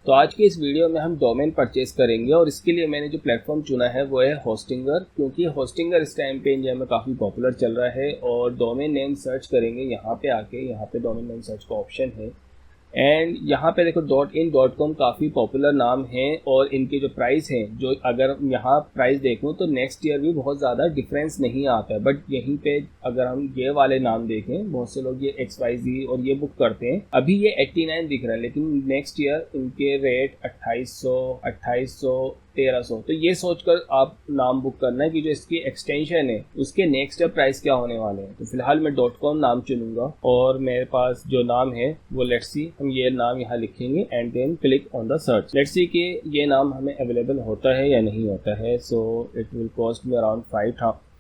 तो आज की इस वीडियो में हम डोमेन परचेज करेंगे और इसके लिए मैंने जो प्लेटफॉर्म चुना है वो है होस्टिंगर, क्योंकि होस्टिंगर इस टाइम पे इंडिया में काफ़ी पॉपुलर चल रहा है। और डोमेन नेम सर्च करेंगे, यहाँ पे आके यहाँ पे डोमेन नेम सर्च का ऑप्शन है एंड यहाँ पे देखो .in.com काफ़ी पॉपुलर नाम है और इनके जो प्राइस हैं, जो अगर यहाँ प्राइस देखूँ तो नेक्स्ट ईयर भी बहुत ज़्यादा डिफरेंस नहीं आता है। बट यहीं पे अगर हम ये वाले नाम देखें, बहुत से लोग ये XYZ और ये बुक करते हैं, अभी ये 89 दिख रहा है, लेकिन नेक्स्ट ईयर इनके रेट 2800, 1300। तो ये सोचकर आप नाम बुक करना है कि जो इसकी एक्सटेंशन है उसके नेक्स्ट ईयर प्राइस क्या होने वाले हैं। तो फिलहाल मैं .com नाम चुनूंगा और मेरे पास जो नाम है वो लेट्स सी, हम ये नाम यहाँ लिखेंगे and then click on the search. Let's see कि ये नाम हमें अवेलेबल होता है या नहीं होता है। So it will cost me around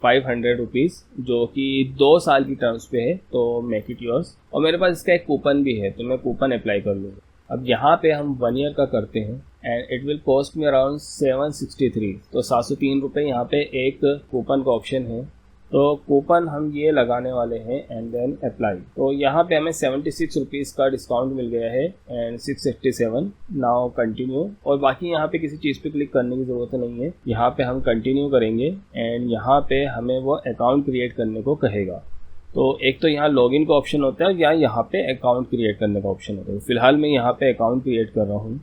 500 rupees, जो कि 2 साल की टर्म्स पे है। तो मेक इट योर्स। और मेरे पास इसका एक कूपन भी है, तो मैं कूपन अप्लाई कर लूँगा। अब यहाँ पे हम 1 ईयर का करते हैं and it will cost me around 763। तो 703 रुपये यहाँ पे एक कूपन का ऑप्शन है। तो कूपन हम ये लगाने वाले हैं एंड देन अप्लाई। तो यहाँ पे हमें 76 रुपीज़ का डिस्काउंट मिल गया है एंड 687। Now continue. और बाकी यहाँ पे किसी चीज़ पे क्लिक करने की ज़रूरत नहीं है, यहाँ पे हम कंटिन्यू करेंगे एंड यहाँ पे हमें वो अकाउंट क्रिएट करने को कहेगा। तो एक तो यहाँ लॉगिन का ऑप्शन होता है या यहाँ पे अकाउंट क्रिएट करने का ऑप्शन होता है। फिलहाल मैं यहाँ पे अकाउंट क्रिएट कर रहा हूँ।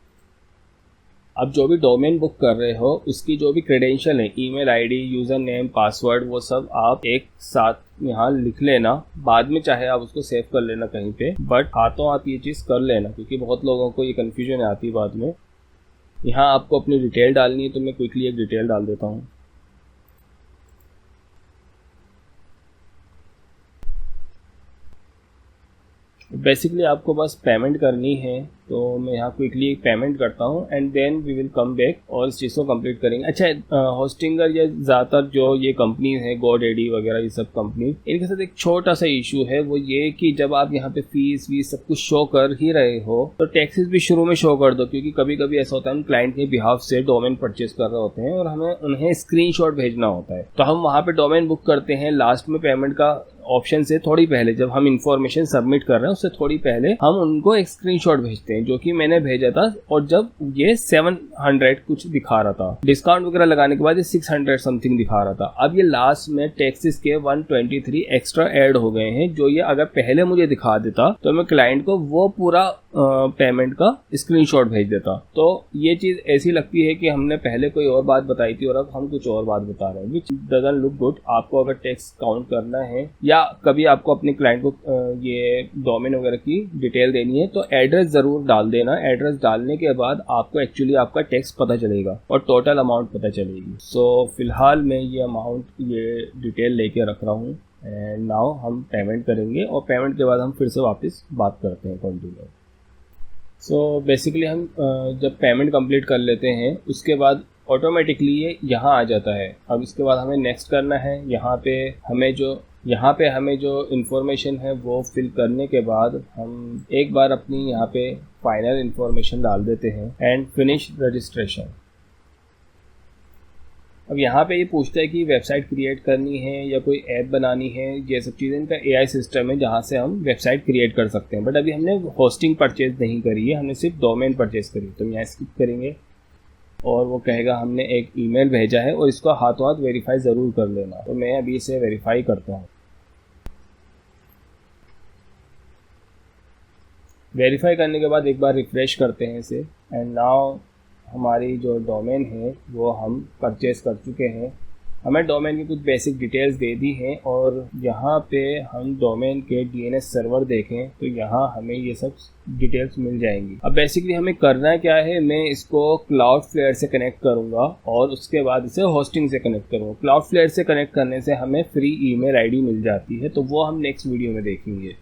अब जो भी डोमेन बुक कर रहे हो उसकी जो भी क्रेडेंशियल है, email ID, user name, password, वो सब आप एक साथ यहाँ लिख लेना। बाद में चाहे आप उसको सेव कर लेना कहीं पे, बट हाथों हाथ ये चीज़ कर लेना, क्योंकि बहुत लोगों को ये कन्फ्यूजन आती है बाद में। यहाँ आपको अपनी डिटेल डालनी है, तो मैं क्विकली एक डिटेल डाल देता हूँ। बेसिकली आपको बस पेमेंट करनी है, तो मैं यहाँ क्विकली पेमेंट करता हूँ and then we will come back और इस चीज़ को कंप्लीट करेंगे। अच्छा, होस्टिंगर या ज़्यादातर जो ये कंपनीज हैं, GoDaddy वगैरह, ये सब कंपनी, इनके साथ एक छोटा सा इशू है, वो ये कि जब आप यहाँ पे फीस वीस सब कुछ शो कर ही रहे हो तो टैक्सेस भी शुरू में शो कर दो, क्योंकि कभी कभी ऐसा होता है हम क्लाइंट के बिहाफ से डोमेन परचेज कर रहे होते हैं और हमें उन्हें स्क्रीनशॉट भेजना होता है। तो हम वहाँ पे डोमेन बुक करते हैं, लास्ट में पेमेंट का ऑप्शन से थोड़ी पहले, जब हम इंफॉर्मेशन सबमिट कर रहे हैं उससे थोड़ी पहले हम उनको एक स्क्रीनशॉट भेजते हैं, जो कि मैंने भेजा था। और जब ये 700 कुछ दिखा रहा था, डिस्काउंट वगैरह लगाने के बाद ये 600 समथिंग दिखा रहा था। अब ये लास्ट में टैक्सेस के 123 एक्स्ट्रा ऐड हो गए हैं, जो ये अगर पहले मुझे दिखा देता तो मैं क्लाइंट को वो पूरा पेमेंट का स्क्रीनशॉट भेज देता। तो ये चीज़ ऐसी लगती है कि हमने पहले कोई और बात बताई थी और अब हम कुछ और बात बता रहे हैं, विच डजंट लुक गुड। आपको अगर टैक्स काउंट करना है या कभी आपको अपने क्लाइंट को ये डोमेन वगैरह की डिटेल देनी है, तो एड्रेस ज़रूर डाल देना। एड्रेस डालने के बाद आपको एक्चुअली आपका टैक्स पता चलेगा और टोटल अमाउंट पता चलेगी। सो फिलहाल मैं ये अमाउंट, ये डिटेल लेके रख रहा हूँ एंड नाउ हम पेमेंट करेंगे और पेमेंट के बाद हम फिर से वापस बात करते हैं, कंटिन्यू। सो बेसिकली हम जब पेमेंट कंप्लीट कर लेते हैं उसके बाद ऑटोमेटिकली ये यहाँ आ जाता है। अब इसके बाद हमें नेक्स्ट करना है। यहाँ पे हमें जो इन्फॉर्मेशन है वो फिल करने के बाद हम एक बार अपनी यहाँ पे फाइनल इन्फॉर्मेशन डाल देते हैं एंड फिनिश रजिस्ट्रेशन। अब यहाँ पे ये पूछता है कि वेबसाइट क्रिएट करनी है या कोई ऐप बनानी है। ये सब चीज़ें इनका AI सिस्टम है जहाँ से हम वेबसाइट क्रिएट कर सकते हैं। बट अभी हमने होस्टिंग परचेज नहीं करी है, हमने सिर्फ डोमेन परचेज करी। तो हम यहाँ स्किप करेंगे और वो कहेगा हमने एक ईमेल भेजा है और इसको हाथों हाथ वेरीफाई ज़रूर कर लेना। तो मैं अभी इसे वेरीफाई करता हूँ। वेरीफाई करने के बाद एक बार रिफ्रेश करते हैं इसे एंड नाउ हमारी जो डोमेन है वो हम परचेज कर चुके हैं। हमें डोमेन की कुछ बेसिक डिटेल्स दे दी हैं और यहाँ पे हम डोमेन के DNS सर्वर देखें तो यहाँ हमें ये सब डिटेल्स मिल जाएंगी। अब बेसिकली हमें करना क्या है, मैं इसको क्लाउडफ्लेयर से कनेक्ट करूँगा और उसके बाद इसे होस्टिंग से कनेक्ट करूँगा। क्लाउडफ्लेयर से कनेक्ट करने से हमें फ्री ईमेल ID मिल जाती है, तो वो हम नेक्स्ट वीडियो में देखेंगे।